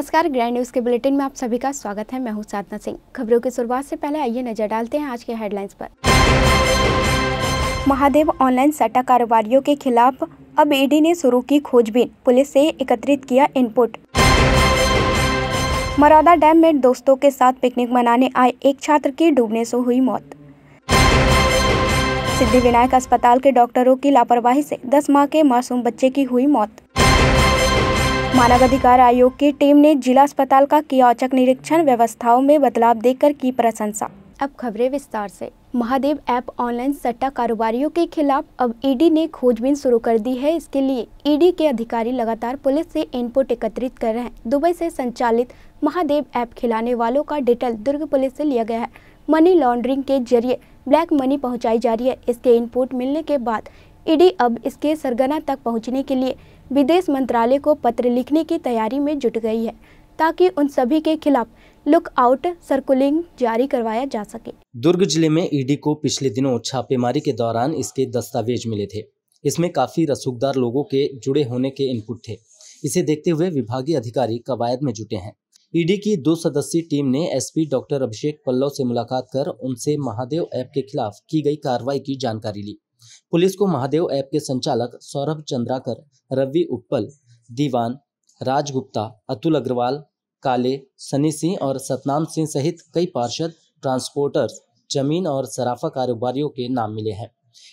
नमस्कार, grand news के bulletin में आप सभी का स्वागत है। मैं हूं साधना सिंह। खबरों की शुरुआत से पहले आइए नजर डालते हैं आज के हेडलाइंस पर। महादेव ऑनलाइन सट्टा कारोबारियों के खिलाफ अब ईडी ने शुरू की खोजबीन, पुलिस से एकत्रित किया इनपुट। मरौदा डैम में दोस्तों के साथ पिकनिक मनाने आए एक छात्र की डूबने से हुई मौत। सिद्धिविनायक अस्पताल के डॉक्टरों की लापरवाही से 10 माह के मासूम बच्चे की हुई मौत। मानवाधिकार आयोग की टीम ने जिला अस्पताल का किया औचक निरीक्षण, व्यवस्थाओं में बदलाव देखकर की प्रशंसा। अब खबरें विस्तार से। महादेव ऐप ऑनलाइन सट्टा कारोबारियों के खिलाफ अब ईडी ने खोजबीन शुरू कर दी है। इसके लिए ईडी के अधिकारी लगातार पुलिस से इनपुट एकत्रित कर रहे हैं। दुबई से संचालित महादेव ऐप खिलाने वालों का डिटेल दुर्ग पुलिस से लिया गया है। मनी लॉन्ड्रिंग के जरिए ब्लैक मनी पहुंचाई जा रही है। इसके इनपुट मिलने के बाद ईडी अब इसके सरगना तक पहुंचने के लिए विदेश मंत्रालय को पत्र लिखने की तैयारी में जुट गई है, ताकि उन सभी के खिलाफ लुकआउट सर्कुलिंग जारी करवाया जा सके। दुर्ग जिले में ईडी को पिछले दिनों छापेमारी के दौरान इसके दस्तावेज मिले थे। इसमें काफी रसूखदार लोगों के जुड़े होने के इनपुट थे। इसे देखते हुए विभागीय अधिकारी कवायद में जुटे हैं। ईडी की 2 सदस्यीय टीम ने एसपी डॉक्टर अभिषेक पल्लव से मुलाकात कर उनसे महादेव ऐप के खिलाफ की गई कार्रवाई की जानकारी ली। पुलिस को महादेव ऐप के संचालक सौरभ चंद्राकर, रवि उप्पल, दीवान, राज गुप्ता, अतुल अग्रवाल, काले, सनी सिंह और सतनाम सिंह सहित कई पार्षद, ट्रांसपोर्टर्स, जमीन और सराफा कारोबारियों के नाम मिले हैं।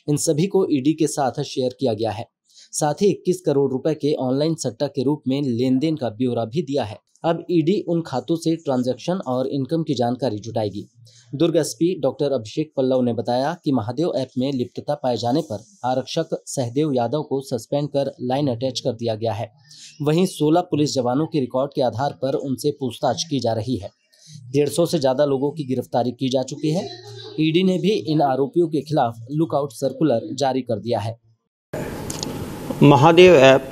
इन सभी को ईडी के साथ शेयर किया गया है। साथ ही 21 करोड़ रुपए के ऑनलाइन सट्टा के रूप में लेन देन का ब्यौरा भी दिया है। अब ईडी उन खातों से ट्रांजैक्शन और इनकम की जानकारी जुटाएगी। दुर्ग एसपी डॉक्टर अभिषेक पल्लव ने बताया कि महादेव ऐप में लिप्तता पाए जाने पर आरक्षक सहदेव यादव को सस्पेंड कर लाइन अटैच कर दिया गया है। वहीं 16 पुलिस जवानों के रिकॉर्ड के आधार पर उनसे पूछताछ की जा रही है। 150 से ज्यादा लोगों की गिरफ्तारी की जा चुकी है। ईडी ने भी इन आरोपियों के खिलाफ लुकआउट सर्कुलर जारी कर दिया है। महादेव ऐप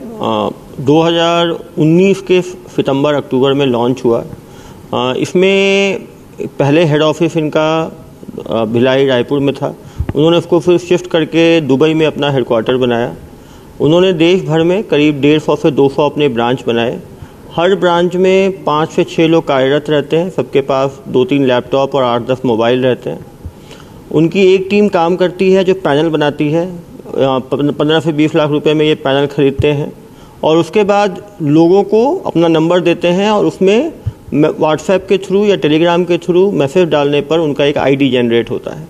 2019 के सितंबर अक्टूबर में लॉन्च हुआ। इसमें पहले हेड ऑफिस इनका भिलाई रायपुर में था। उन्होंने उसको फिर शिफ्ट करके दुबई में अपना हेडक्वार्टर बनाया। उन्होंने देश भर में करीब 150 से 200 अपने ब्रांच बनाए। हर ब्रांच में 5 से 6 लोग कार्यरत रहते हैं। सबके पास 2-3 लैपटॉप और 8-10 मोबाइल रहते हैं। उनकी एक टीम काम करती है जो पैनल बनाती है। 15 से 20 लाख रुपए में ये पैनल खरीदते हैं और उसके बाद लोगों को अपना नंबर देते हैं और उसमें व्हाट्सएप के थ्रू या टेलीग्राम के थ्रू मैसेज डालने पर उनका एक आईडी जनरेट होता है।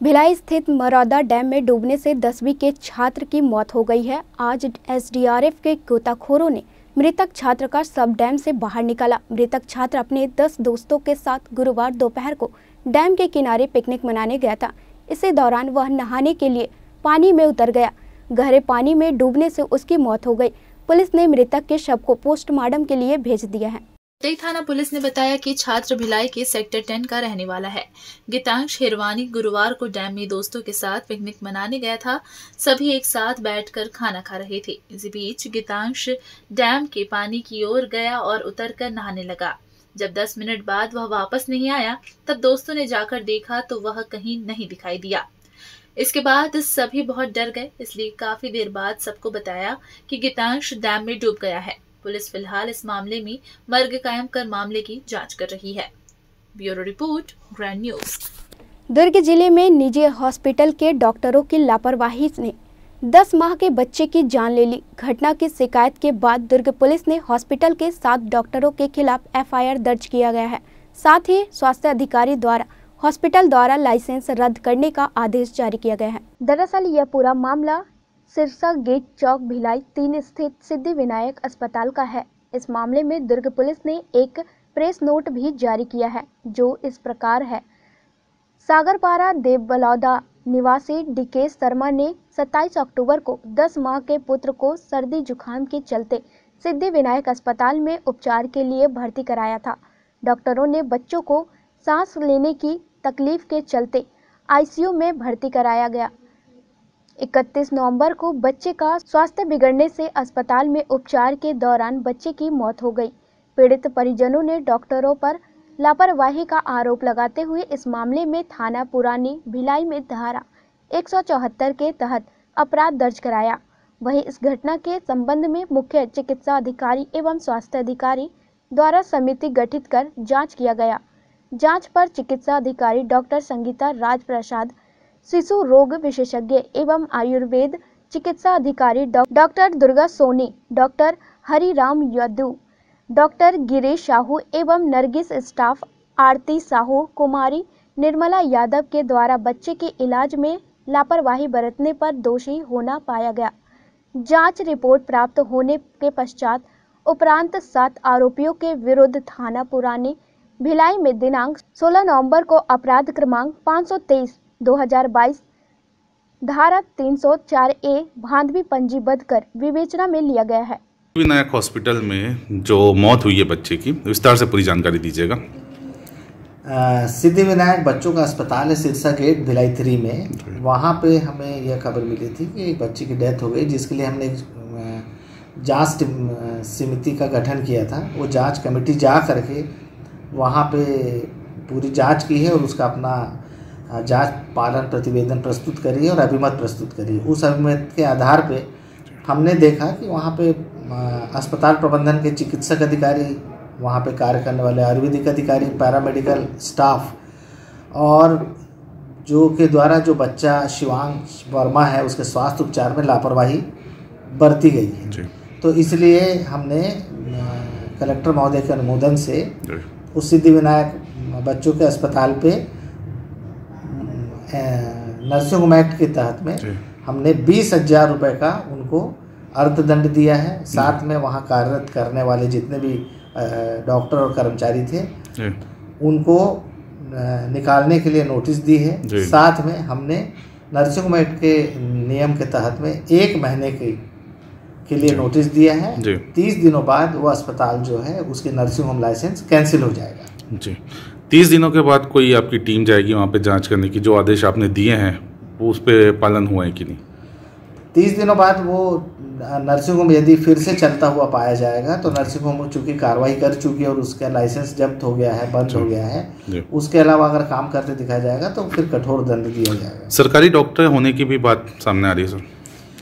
भिलाई स्थित मरौदा डैम में डूबने से 10वीं के छात्र की मौत हो गई है। आज एसडीआरएफ के गोताखोरों ने मृतक छात्र का शव डैम से बाहर निकाला। मृतक छात्र अपने 10 दोस्तों के साथ गुरुवार दोपहर को डैम के किनारे पिकनिक मनाने गया था। इसी दौरान वह नहाने के लिए पानी में उतर गया। गहरे पानी में डूबने से उसकी मौत हो गई। पुलिस ने मृतक के शव को पोस्टमार्टम के लिए भेज दिया है। तई थाना पुलिस ने बताया कि छात्र भिलाई के सेक्टर 10 का रहने वाला है। गीतांश हिरवानी गुरुवार को डैम में दोस्तों के साथ पिकनिक मनाने गया था। सभी एक साथ बैठकर खाना खा रहे थे। इसी बीच गीतांश डैम के पानी की ओर गया और उतरकर नहाने लगा। जब 10 मिनट बाद वह वापस नहीं आया, तब दोस्तों ने जाकर देखा तो वह कहीं नहीं दिखाई दिया। इसके बाद सभी बहुत डर गए, इसलिए काफी देर बाद सबको बताया कि गीतांश डैम में डूब गया है। पुलिस फिलहाल इस मामले में मर्ग कायम कर मामले की जांच कर रही है। Bureau report, grand news. Durg जिले में निजी हॉस्पिटल के डॉक्टरों की लापरवाही ने 10 माह के बच्चे की जान ले ली। घटना की शिकायत के बाद दुर्ग पुलिस ने हॉस्पिटल के 7 डॉक्टरों के खिलाफ एफआईआर दर्ज किया गया है। साथ ही स्वास्थ्य अधिकारी द्वारा हॉस्पिटल द्वारा लाइसेंस रद्द करने का आदेश जारी किया गया है। दरअसल यह पूरा मामला सिरसा गेट चौक भिलाई 3 स्थित सिद्धिविनायक अस्पताल का है। इस मामले में दुर्ग पुलिस ने एक प्रेस नोट भी जारी किया है, जो इस प्रकार है। सागरपारा देवबलौदा निवासी डीकेश शर्मा ने 27 अक्टूबर को 10 माह के पुत्र को सर्दी जुकाम के चलते सिद्धिविनायक अस्पताल में उपचार के लिए भर्ती कराया था। डॉक्टरों ने बच्चों को सांस लेने की तकलीफ के चलते आईसीयू में भर्ती कराया गया। 31 नवंबर को बच्चे का स्वास्थ्य बिगड़ने से अस्पताल में उपचार के दौरान बच्चे की मौत हो गई। पीड़ित परिजनों ने डॉक्टरों पर लापरवाही का आरोप लगाते हुए इस मामले में थाना पुरानी भिलाई में धारा 174 के तहत अपराध दर्ज कराया। वहीं इस घटना के संबंध में मुख्य चिकित्सा अधिकारी एवं स्वास्थ्य अधिकारी द्वारा समिति गठित कर जांच किया गया। जांच पर चिकित्सा अधिकारी डॉक्टर संगीता राज प्रसाद, शिशु रोग विशेषज्ञ एवं आयुर्वेद चिकित्सा अधिकारी doctor Durga Soni, doctor Hariram Yadu, doctor Girish Sahu एवं नरगिस स्टाफ आरती साहू, कुमारी निर्मला यादव के द्वारा बच्चे के इलाज में लापरवाही बरतने पर दोषी होना पाया गया। जांच रिपोर्ट प्राप्त होने के पश्चात उपरांत 7 आरोपियों के विरुद्ध थाना पुरानी भिलाई में दिनांक 16 नवंबर को अपराध क्रमांक 523/2022 धारा 304A भांधवी पंजीबद्ध कर विवेचना में लिया गया है। विनायक हॉस्पिटल में जो मौत हुई है बच्चे की, विस्तार से पूरी जानकारी दीजिएगा। सिद्धि विनायक बच्चों का अस्पताल है सिरसा गेट भिलाई 3 में। वहाँ पे हमें यह खबर मिली थी कि एक बच्ची की डेथ हो गई, जिसके लिए हमने एक जांच समिति का गठन किया था। वो जांच कमेटी जा करके वहाँ पे पूरी जांच की है और उसका अपना जांच पालन प्रतिवेदन प्रस्तुत करी है और अभिमत प्रस्तुत करी है। उस अभिमत के आधार पे हमने देखा कि वहाँ पे अस्पताल प्रबंधन के चिकित्सक अधिकारी, वहाँ पे कार्य करने वाले आयुर्वेदिक अधिकारी, पैरामेडिकल स्टाफ और जो के द्वारा जो बच्चा शिवांश वर्मा है उसके स्वास्थ्य उपचार में लापरवाही बरती गई है। तो इसलिए हमने कलेक्टर महोदय के अनुमोदन से उस सिद्धि विनायक बच्चों के अस्पताल पे नर्सिंग होम एक्ट के तहत में हमने 20,000 रुपये का उनको अर्थदंड दिया है। साथ में वहाँ कार्यरत करने वाले जितने भी डॉक्टर और कर्मचारी थे उनको निकालने के लिए नोटिस दी है। साथ में हमने नर्सिंग होम एक्ट के नियम के तहत में 1 महीने के लिए नोटिस दिया है। 30 दिनों बाद वो अस्पताल जो है उसके नर्सिंग होम लाइसेंस कैंसिल हो जाएगा। जी, 30 दिनों के बाद कोई आपकी टीम जाएगी वहाँ पे जांच करने की, जो आदेश आपने दिए हैं वो उस पर पालन हुआ है कि नहीं? 30 दिनों बाद वो नर्सिंग होम यदि फिर से चलता हुआ पाया जाएगा तो नर्सिंग होम चूँकि कार्रवाई कर चुकी है और उसका लाइसेंस जब्त हो गया है, बंद हो गया है, उसके अलावा अगर काम करते दिखाया जाएगा तो फिर कठोर दंड दिया जाएगा। सरकारी डॉक्टर होने की भी बात सामने आ रही है सर,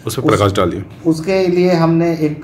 उस पर प्रकाश डालिए। उसके लिए हमने एक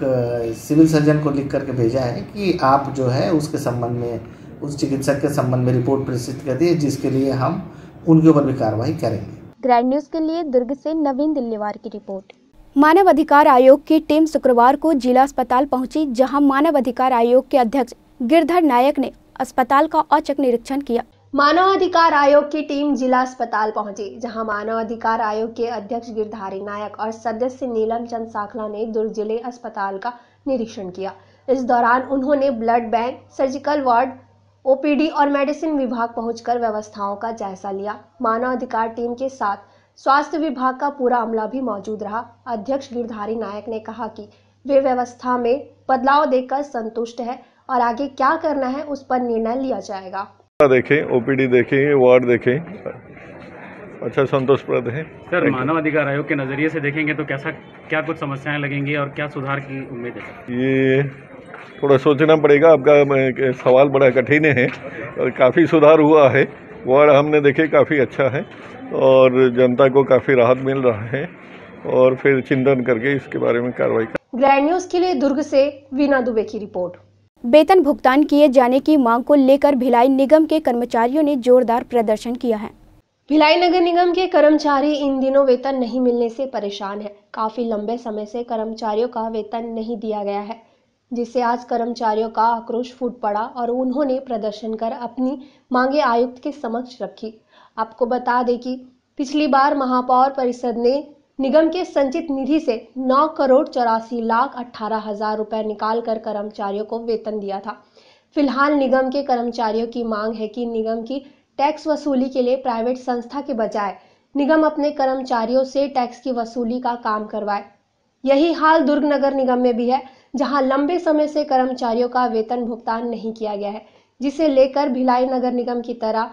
सिविल सर्जन को लिख करके भेजा है कि आप जो है उसके संबंध में, उस चिकित्सक के संबंध में रिपोर्ट प्रेषित कर दी है, जिसके लिए हम उनके ऊपर भी कार्रवाई करेंगे। ग्रैंड न्यूज के लिए दुर्ग से नवीन दिल्लीवार की रिपोर्ट। मानव अधिकार आयोग की टीम शुक्रवार को जिला अस्पताल पहुंची, जहां मानव अधिकार आयोग के अध्यक्ष गिरधर नायक ने अस्पताल का औचक निरीक्षण किया। मानव अधिकार आयोग की टीम जिला अस्पताल पहुंची, जहां मानव अधिकार आयोग के अध्यक्ष गिरधारी नायक और सदस्य नीलम चंद साखला ने दुर्ग जिले अस्पताल का निरीक्षण किया। इस दौरान उन्होंने blood bank, surgical ward, OPD और मेडिसिन विभाग पहुंचकर व्यवस्थाओं का जायजा लिया। मानव अधिकार टीम के साथ स्वास्थ्य विभाग का पूरा अमला भी मौजूद रहा। अध्यक्ष गिरधारी नायक ने कहा कि वे व्यवस्था में बदलाव देखकर संतुष्ट है और आगे क्या करना है उस पर निर्णय लिया जाएगा। देखें, ओपीडी देखें, वार्ड देखें, अच्छा संतोषप्रद है। सर, मानव अधिकार आयोग के नजरिए से देखेंगे तो क्या कुछ समस्याएं लगेंगी और क्या सुधार की उम्मीद है? ये थोड़ा सोचना पड़ेगा, आपका सवाल बड़ा कठिन है और काफ़ी सुधार हुआ है। वार्ड हमने देखे काफ़ी अच्छा है और जनता को काफ़ी राहत मिल रहा है और फिर चिंतन करके इसके बारे में कार्रवाई कर। ग्रैंड न्यूज के लिए दुर्ग से वीना दुबे की रिपोर्ट। वेतन भुगतान किए जाने की मांग को लेकर भिलाई निगम के कर्मचारियों ने जोरदार प्रदर्शन किया है। भिलाई नगर निगम के कर्मचारी इन दिनों वेतन नहीं मिलने से परेशान है। काफी लंबे समय से कर्मचारियों का वेतन नहीं दिया गया है, जिससे आज कर्मचारियों का आक्रोश फूट पड़ा और उन्होंने प्रदर्शन कर अपनी मांगे आयुक्त के समक्ष रखी। आपको बता दें कि पिछली बार महापौर परिषद ने निगम के संचित निधि से 9,84,18,000 रुपए निकाल कर कर्मचारियों को वेतन दिया था। फिलहाल निगम के कर्मचारियों की मांग है कि निगम की टैक्स वसूली के लिए प्राइवेट संस्था के बजाय निगम अपने कर्मचारियों से टैक्स की वसूली का काम करवाए। यही हाल दुर्ग नगर निगम में भी है, जहां लंबे समय से कर्मचारियों का वेतन भुगतान नहीं किया गया है, जिसे लेकर भिलाई नगर निगम की तरह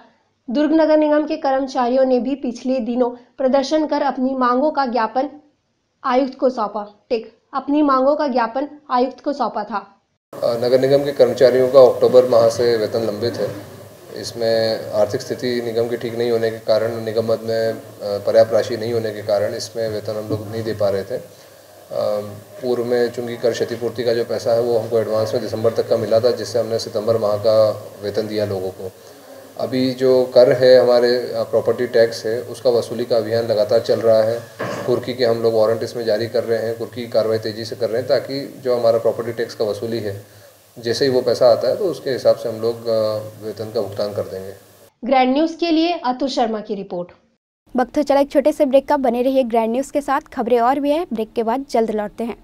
दुर्ग नगर निगम के कर्मचारियों ने भी पिछले दिनों प्रदर्शन कर अपनी मांगों का ज्ञापन आयुक्त को सौंपा था। नगर निगम के कर्मचारियों का अक्टूबर माह से वेतन लंबित है। इसमें आर्थिक स्थिति निगम की ठीक नहीं होने के कारण, निगम मद में पर्याप्त राशि नहीं होने के कारण इसमें वेतन हम लोग नहीं दे पा रहे थे। पूर्व में चूँकि कर क्षतिपूर्ति का जो पैसा है वो हमको एडवांस में दिसंबर तक का मिला था, जिससे हमने सितंबर माह का वेतन दिया लोगों को। अभी जो कर है हमारे प्रॉपर्टी टैक्स है उसका वसूली का अभियान लगातार चल रहा है। कुर्की के हम लोग वारंट इसमें जारी कर रहे हैं, कुर्की की कार्रवाई तेज़ी से कर रहे हैं ताकि जो हमारा प्रॉपर्टी टैक्स का वसूली है जैसे ही वो पैसा आता है तो उसके हिसाब से हम लोग वेतन का भुगतान कर देंगे। ग्रैंड न्यूज़ के लिए अतुल शर्मा की रिपोर्ट। वक्त चला एक छोटे से ब्रेक का, बने रहिए ग्रैंड न्यूज़ के साथ। खबरें और भी है, ब्रेक के बाद जल्द लौटते हैं।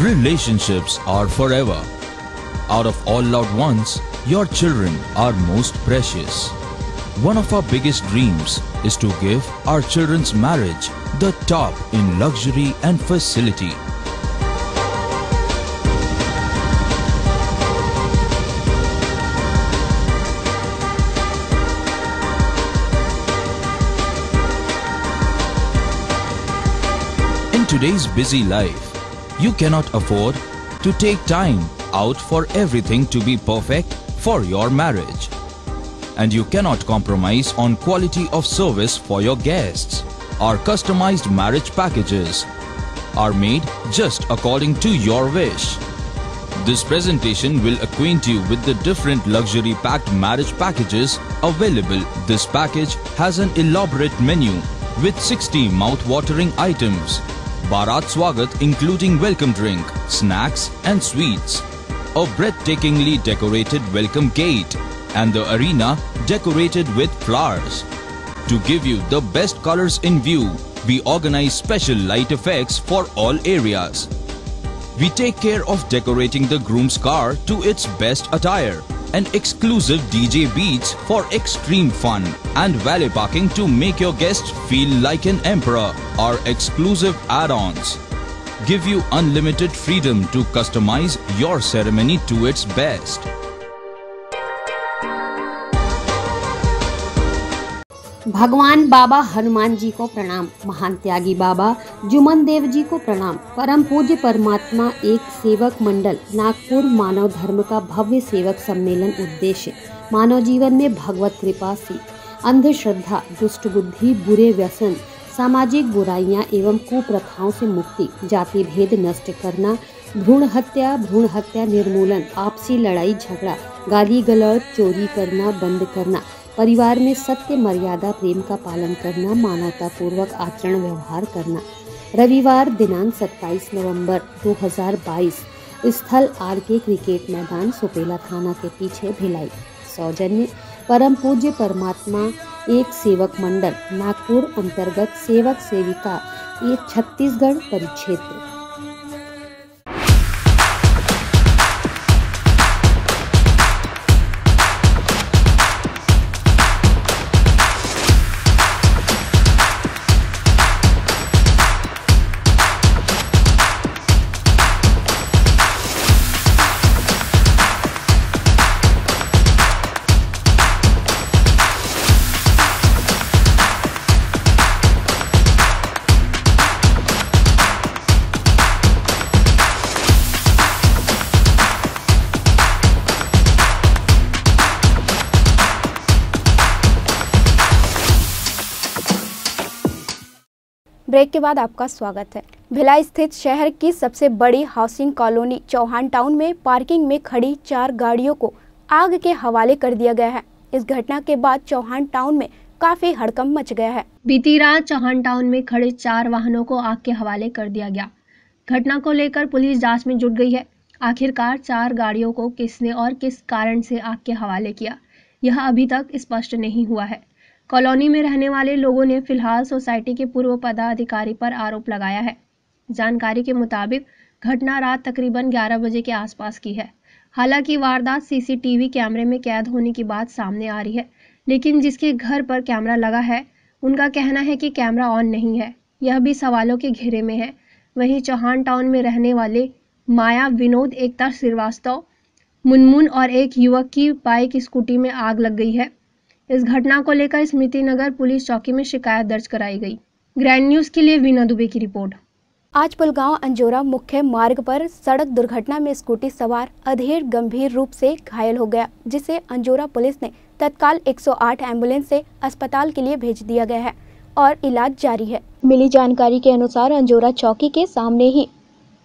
Relationships are forever. Out of all loved ones, your children are most precious. One of our biggest dreams is to give our children's marriage the top in luxury and facility. In today's busy life, you cannot afford to take time out for everything to be perfect for your marriage. And you cannot compromise on quality of service for your guests. Our customized marriage packages are made just according to your wish. This presentation will acquaint you with the different luxury packed marriage packages available. This package has an elaborate menu with 60 mouth-watering items. Bharat Swagat including welcome drink, snacks and sweets, a breathtakingly decorated welcome gate and the arena decorated with flowers. To give you the best colors in view, we organize special light effects for all areas. We take care of decorating the groom's car to its best attire and exclusive DJ beats for extreme fun and valet parking to make your guests feel like an emperor. Our exclusive add-ons give you unlimited freedom to customize your ceremony to its best. भगवान बाबा हनुमान जी को प्रणाम, महान त्यागी बाबा जुमन देव जी को प्रणाम। परम पूज्य परमात्मा एक सेवक मंडल नागपुर मानव धर्म का भव्य सेवक सम्मेलन। उद्देश्य मानव जीवन में भगवत कृपा से अंधश्रद्धा, दुष्ट बुद्धि, बुरे व्यसन, सामाजिक बुराइयां एवं कुप्रथाओं से मुक्ति, जाति भेद नष्ट करना, भ्रूण हत्या निर्मूलन, आपसी लड़ाई झगड़ा, गाली गलौज, चोरी करना बंद करना, परिवार में सत्य मर्यादा प्रेम का पालन करना, मानवता पूर्वक आचरण व्यवहार करना। रविवार दिनांक 27 नवंबर 2022, स्थल RK क्रिकेट मैदान, सुपेला थाना के पीछे, भिलाई। सौजन्य परम पूज्य परमात्मा एक सेवक मंडल नागपुर अंतर्गत सेवक सेविका एक छत्तीसगढ़ परिक्षेत्र। ब्रेक के बाद आपका स्वागत है। भिलाई स्थित शहर की सबसे बड़ी हाउसिंग कॉलोनी चौहान टाउन में पार्किंग में खड़ी 4 गाड़ियों को आग के हवाले कर दिया गया है। इस घटना के बाद चौहान टाउन में काफी हड़कंप मच गया है। बीती रात चौहान टाउन में खड़े 4 वाहनों को आग के हवाले कर दिया गया। घटना को लेकर पुलिस जांच में जुट गई है। आखिरकार 4 गाड़ियों को किसने और किस कारण से आग के हवाले किया, यह अभी तक स्पष्ट नहीं हुआ है। कॉलोनी में रहने वाले लोगों ने फिलहाल सोसाइटी के पूर्व पदाधिकारी पर आरोप लगाया है। जानकारी के मुताबिक घटना रात तकरीबन 11 बजे के आसपास की है। हालांकि वारदात सीसीटीवी कैमरे में कैद होने की बात सामने आ रही है, लेकिन जिसके घर पर कैमरा लगा है उनका कहना है कि कैमरा ऑन नहीं है। यह भी सवालों के घेरे में है। वहीं चौहान टाउन में रहने वाले माया, विनोद, एकता श्रीवास्तव, मुनमुन और एक युवक की बाइक स्कूटी में आग लग गई है। इस घटना को लेकर स्मृति नगर पुलिस चौकी में शिकायत दर्ज कराई गई। ग्रैंड न्यूज के लिए वीना दुबे की रिपोर्ट। आज पुलगांव अंजोरा मुख्य मार्ग पर सड़क दुर्घटना में स्कूटी सवार अधीर गंभीर रूप से घायल हो गया, जिसे अंजोरा पुलिस ने तत्काल 108 एम्बुलेंस से अस्पताल के लिए भेज दिया गया है और इलाज जारी है। मिली जानकारी के अनुसार अंजोरा चौकी के सामने ही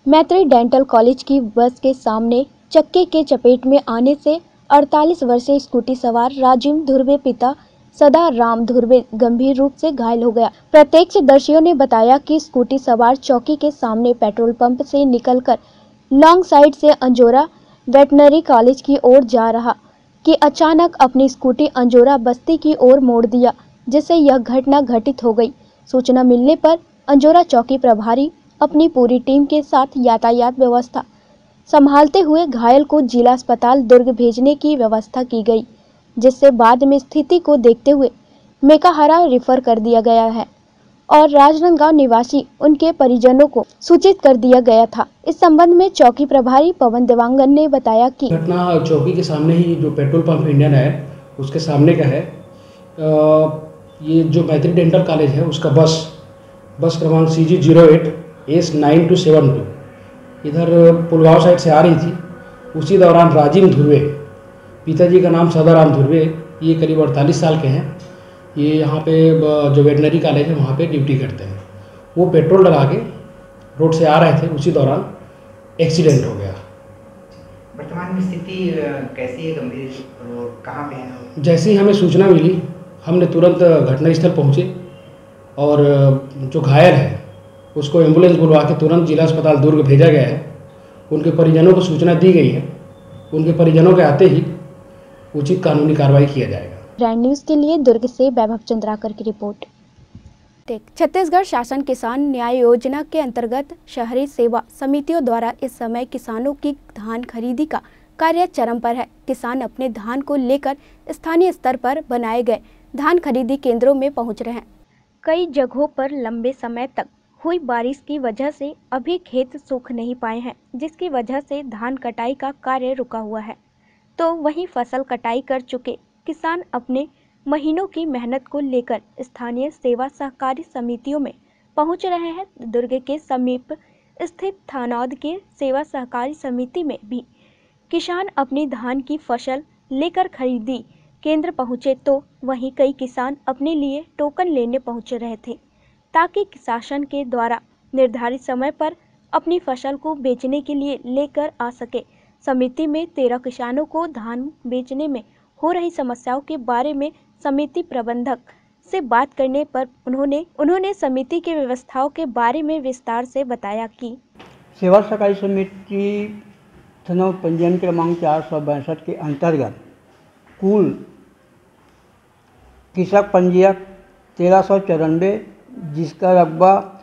मैत्री डेंटल कॉलेज की बस के सामने चक्के के चपेट में आने से 48 वर्षीय स्कूटी सवार राजीव धुर्वे पिता सदा राम धुर्वे गंभीर रूप से घायल हो गया। प्रत्यक्षदर्शियों ने बताया कि स्कूटी सवार चौकी के सामने पेट्रोल पंप से निकलकर लॉन्ग साइड से अंजोरा वेटनरी कॉलेज की ओर जा रहा कि अचानक अपनी स्कूटी अंजोरा बस्ती की ओर मोड़ दिया, जिससे यह घटना घटित हो गई। सूचना मिलने पर अंजोरा चौकी प्रभारी अपनी पूरी टीम के साथ यातायात व्यवस्था संभालते हुए घायल को जिला अस्पताल दुर्ग भेजने की व्यवस्था की गई, जिससे बाद में स्थिति को देखते हुए मेकाहारा रेफर कर दिया गया है और राजनांदगांव निवासी उनके परिजनों को सूचित कर दिया गया था। इस संबंध में चौकी प्रभारी पवन देवांगन ने बताया कि घटना चौकी के सामने ही जो पेट्रोल पंप इंडियन है उसके सामने का है। ये जो मैत्री डेंटल कॉलेज है उसका बस क्रमांक CG08 S9272 इधर पुलगांव साइड से आ रही थी। उसी दौरान राजीव धुर्वे, पिताजी का नाम सदाराम धुर्वे, ये करीब 48 साल के हैं। ये यहाँ पे जो वेटनरी कॉलेज है वहाँ पे ड्यूटी करते हैं। वो पेट्रोल लगा के रोड से आ रहे थे, उसी दौरान एक्सीडेंट हो गया। वर्तमान में स्थिति कैसी है, गंभीर और कहाँ पे है? जैसे ही हमें सूचना मिली हमने तुरंत घटनास्थल पहुँचे और जो घायल है उसको एम्बुलेंस बुलवा के तुरंत जिला अस्पताल दुर्ग भेजा गया है। उनके परिजनों को सूचना दी गई है। उनके परिजनों के आते ही उचित कानूनी कार्रवाई किया जाएगा। ग्रैंड न्यूज के लिए दुर्ग से वैभव चंद्राकर की रिपोर्ट। छत्तीसगढ़ शासन किसान न्याय योजना के अंतर्गत शहरी सेवा समितियों द्वारा इस समय किसानों की धान खरीदी का कार्य चरम पर है। किसान अपने धान को लेकर स्थानीय स्तर पर बनाए गए धान खरीदी केंद्रों में पहुंच रहे हैं। कई जगहों पर लंबे समय तक हुई बारिश की वजह से अभी खेत सूख नहीं पाए हैं, जिसकी वजह से धान कटाई का कार्य रुका हुआ है। तो वहीं फसल कटाई कर चुके किसान अपने महीनों की मेहनत को लेकर स्थानीय सेवा सहकारी समितियों में पहुंच रहे हैं। दुर्ग के समीप स्थित थानौद के सेवा सहकारी समिति में भी किसान अपनी धान की फसल लेकर खरीदी केंद्र पहुंचे, तो वहीं कई किसान अपने लिए टोकन लेने पहुंच रहे थे, ताकि शासन के द्वारा निर्धारित समय पर अपनी फसल को बेचने के लिए लेकर आ सके। समिति में 13 किसानों को धान बेचने में हो रही समस्याओं के बारे में समिति प्रबंधक से बात करने पर उन्होंने समिति की व्यवस्थाओं के बारे में विस्तार से बताया कि सेवा सहकारी समिति थानौद पंजीयन क्रमांक 462 के अंतर्गत कुल कृषक पंजीयक 1394, जिसका रकबा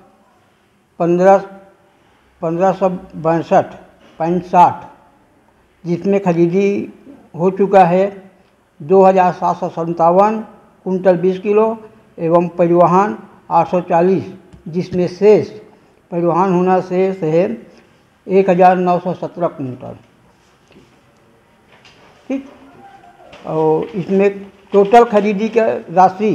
1562.60, जिसमें खरीदी हो चुका है 2757 कुंटल 20 किलो एवं परिवहन 840, जिसमें शेष परिवहन होना शेष है 1917 कुंटल। ठीक, और इसमें टोटल खरीदी का राशि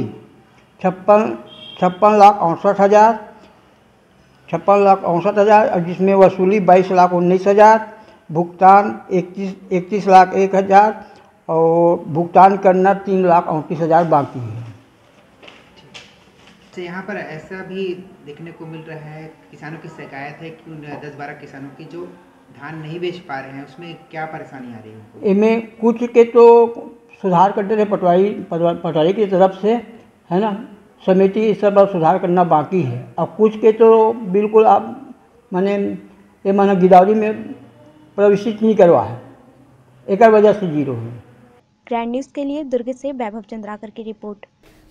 56,68,000 और जिसमें वसूली 22,19,000, भुगतान 31,01,000 और भुगतान करना 3,38,000 बाकी है। तो यहाँ पर ऐसा भी देखने को मिल रहा है, किसानों की शिकायत है कि 10-12 किसानों की जो धान नहीं बेच पा रहे हैं, उसमें क्या परेशानी आ रही है? इनमें कुछ के तो सुधार करते थे पटवारी की तरफ से, है ना, समिति इस सब सुधार करना बाकी है। और कुछ के तो बिल्कुल आप माने ये माना गिरदावरी में प्रवेशित नहीं करवा है, एक वजह से 0 है। ग्रैंड न्यूज़ के लिए दुर्ग से वैभव चंद्राकर की रिपोर्ट।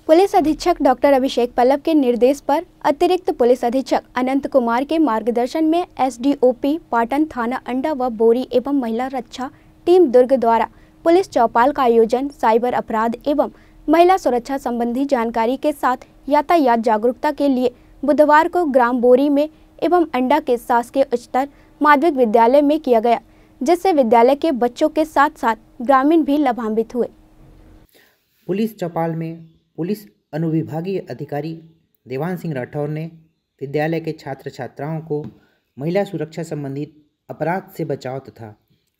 पुलिस अधीक्षक डॉक्टर अभिषेक पल्लव के निर्देश पर अतिरिक्त पुलिस अधीक्षक अनंत कुमार के मार्गदर्शन में एसडीओपी पाटन थाना अंडा व बोरी एवं महिला रक्षा टीम दुर्ग द्वारा पुलिस चौपाल का आयोजन साइबर अपराध एवं महिला सुरक्षा संबंधी जानकारी के साथ यातायात जागरूकता के लिए बुधवार को ग्राम बोरी में एवं अंडा के शासकीय उच्चतर माध्यमिक विद्यालय में किया गया, जिससे विद्यालय के बच्चों के साथ साथ ग्रामीण भी लाभान्वित हुए। पुलिस चौपाल में पुलिस अनुविभागीय अधिकारी देवान सिंह राठौर ने विद्यालय के छात्र छात्राओं को महिला सुरक्षा संबंधी अपराध से बचाव तथा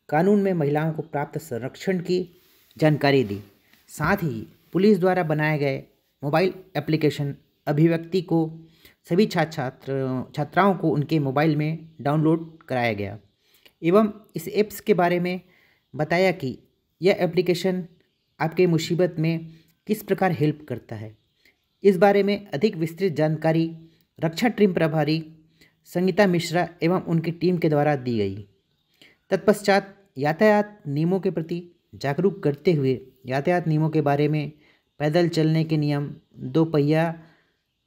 कानून में महिलाओं को प्राप्त संरक्षण की जानकारी दी। साथ ही पुलिस द्वारा बनाए गए मोबाइल एप्लीकेशन अभिव्यक्ति को सभी छात्राओं को उनके मोबाइल में डाउनलोड कराया गया एवं इस ऐप्स के बारे में बताया कि यह एप्लीकेशन आपके मुसीबत में किस प्रकार हेल्प करता है। इस बारे में अधिक विस्तृत जानकारी रक्षा टीम प्रभारी संगीता मिश्रा एवं उनकी टीम के द्वारा दी गई। तत्पश्चात यातायात नियमों के प्रति जागरूक करते हुए यातायात नियमों के बारे में पैदल चलने के नियम, 2 पहिया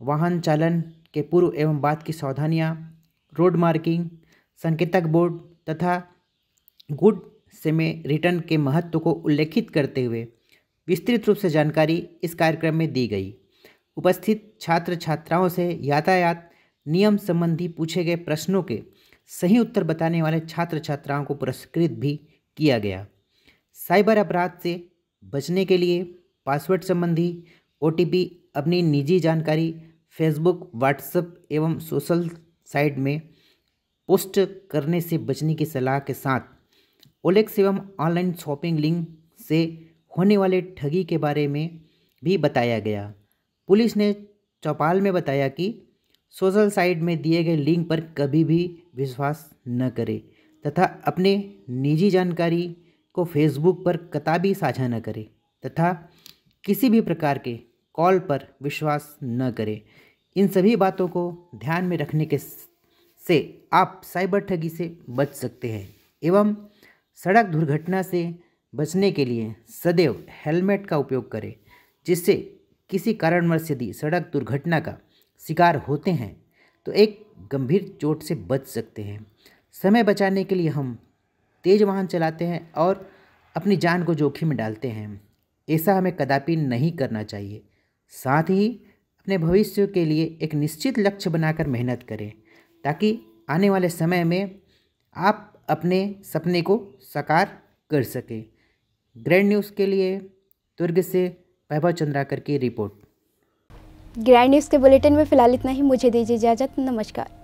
वाहन चालन के पूर्व एवं बाद की सावधानियाँ, रोड मार्किंग, संकेतक बोर्ड तथा गुड सेमी रिटर्न के महत्व को उल्लेखित करते हुए विस्तृत रूप से जानकारी इस कार्यक्रम में दी गई। उपस्थित छात्र छात्राओं से यातायात नियम संबंधी पूछे गए प्रश्नों के सही उत्तर बताने वाले छात्र छात्राओं को पुरस्कृत भी किया गया। साइबर अपराध से बचने के लिए पासवर्ड संबंधी OTP, अपनी निजी जानकारी फेसबुक, व्हाट्सएप एवं सोशल साइट में पोस्ट करने से बचने की सलाह के साथ OLX एवं ऑनलाइन शॉपिंग लिंक से होने वाले ठगी के बारे में भी बताया गया। पुलिस ने चौपाल में बताया कि सोशल साइट में दिए गए लिंक पर कभी भी विश्वास न करें तथा अपने निजी जानकारी को फेसबुक पर कतई साझा न करें तथा किसी भी प्रकार के कॉल पर विश्वास न करें। इन सभी बातों को ध्यान में रखने के से आप साइबर ठगी से बच सकते हैं एवं सड़क दुर्घटना से बचने के लिए सदैव हेलमेट का उपयोग करें, जिससे किसी कारणवश यदि सड़क दुर्घटना का शिकार होते हैं तो एक गंभीर चोट से बच सकते हैं। समय बचाने के लिए हम तेज वाहन चलाते हैं और अपनी जान को जोखिम में डालते हैं। ऐसा हमें कदापि नहीं करना चाहिए। साथ ही अपने भविष्य के लिए एक निश्चित लक्ष्य बनाकर मेहनत करें ताकि आने वाले समय में आप अपने सपने को साकार कर सकें। ग्रैंड न्यूज़ के लिए दुर्ग से वैभव चंद्राकर की रिपोर्ट। ग्रैंड न्यूज़ के बुलेटिन में फिलहाल इतना ही। मुझे दीजिए इजाज़त। नमस्कार।